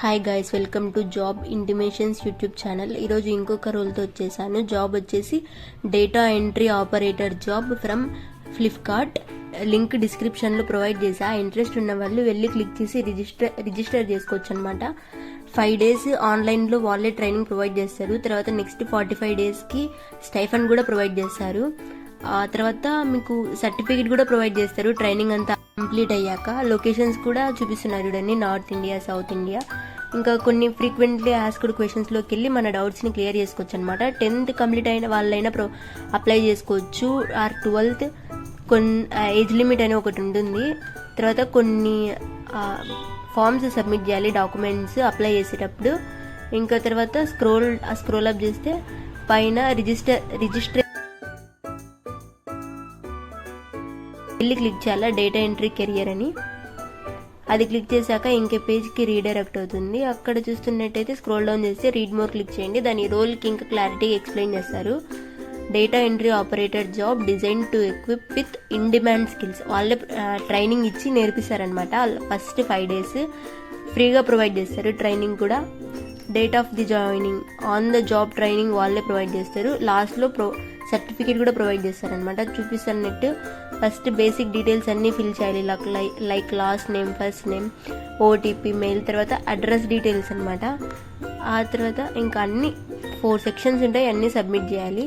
Hi guys, welcome to job intimations YouTube channel. ఈరోజు ఇంకొక రోల్తో వచ్చేసాను. జాబ్ వచ్చేసి data entry operator job from Flipkart. Link డిస్క్రిప్షన్లో provide చేసా. ఇంట్రెస్ట్ ఉన్న వాళ్ళు వెళ్ళి క్లిక్ చేసి రిజిస్టర్ చేసుకోవచ్చు అనమాట. 5 days ఆన్లైన్లో వాళ్ళే ట్రైనింగ్ ప్రొవైడ్ చేస్తారు. తర్వాత నెక్స్ట్ 45 daysకి స్టైఫండ్ కూడా ప్రొవైడ్ చేస్తారు. ఆ తర్వాత మీకు సర్టిఫికేట్ కూడా ప్రొవైడ్ చేస్తారు ట్రైనింగ్ అంతా కంప్లీట్ అయ్యాక. లొకేషన్స్ కూడా చూపిస్తున్నారు చూడండి, నార్త్ ఇండియా, సౌత్ ఇండియా. ఇంకా కొన్ని ఫ్రీక్వెంట్లీ ఆస్క్డ్ క్వశ్చన్స్లోకి వెళ్ళి మన డౌట్స్ని క్లియర్ చేసుకోవచ్చు అనమాట. 10th కంప్లీట్ అయిన వాళ్ళైనా అప్లై చేసుకోవచ్చు. ఆర్ 12th ఏజ్ లిమిట్ అని ఒకటి ఉంటుంది. తర్వాత కొన్ని ఫామ్స్ సబ్మిట్ చేయాలి, డాక్యుమెంట్స్ అప్లై చేసేటప్పుడు. ఇంకా తర్వాత స్క్రోల్ అప్ చేస్తే పైన రిజిస్టర్ వెళ్ళి క్లిక్ చేయాలా డేటా ఎంట్రీ కెరియర్ అని. అది క్లిక్ చేశాక ఇంకే పేజ్కి రీడైరెక్ట్ అవుతుంది. అక్కడ చూస్తున్నట్టయితే స్క్రోల్ డౌన్ చేస్తే రీడ్ మోర్ క్లిక్ చేయండి. దాని రోల్కి ఇంకా క్లారిటీగా ఎక్స్ప్లెయిన్ చేస్తారు. Data entry operator job design to equip with in demand skills. వాళ్ళే ట్రైనింగ్ ఇచ్చి నేర్పిస్తారనమాట. ఫస్ట్ 5 days ఫ్రీగా ప్రొవైడ్ చేస్తారు ట్రైనింగ్ కూడా. Date of the joining, on the job training వాళ్ళే ప్రొవైడ్ చేస్తారు. లాస్ట్లో సర్టిఫికేట్ కూడా ప్రొవైడ్ చేస్తారనమాట. చూపిస్తున్నట్టు ఫస్ట్ బేసిక్ డీటెయిల్స్ అన్నీ ఫిల్ చేయాలి. Like last name, first name, OTP, mail, తర్వాత అడ్రస్ డీటెయిల్స్ అనమాట. ఆ తర్వాత ఇంకా అన్ని 4 sections ఉంటాయి, అన్నీ సబ్మిట్ చేయాలి.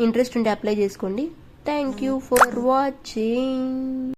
ఇంట్రెస్ట్ ఉంటే అప్లై చేసుకోండి. Thank you for watching.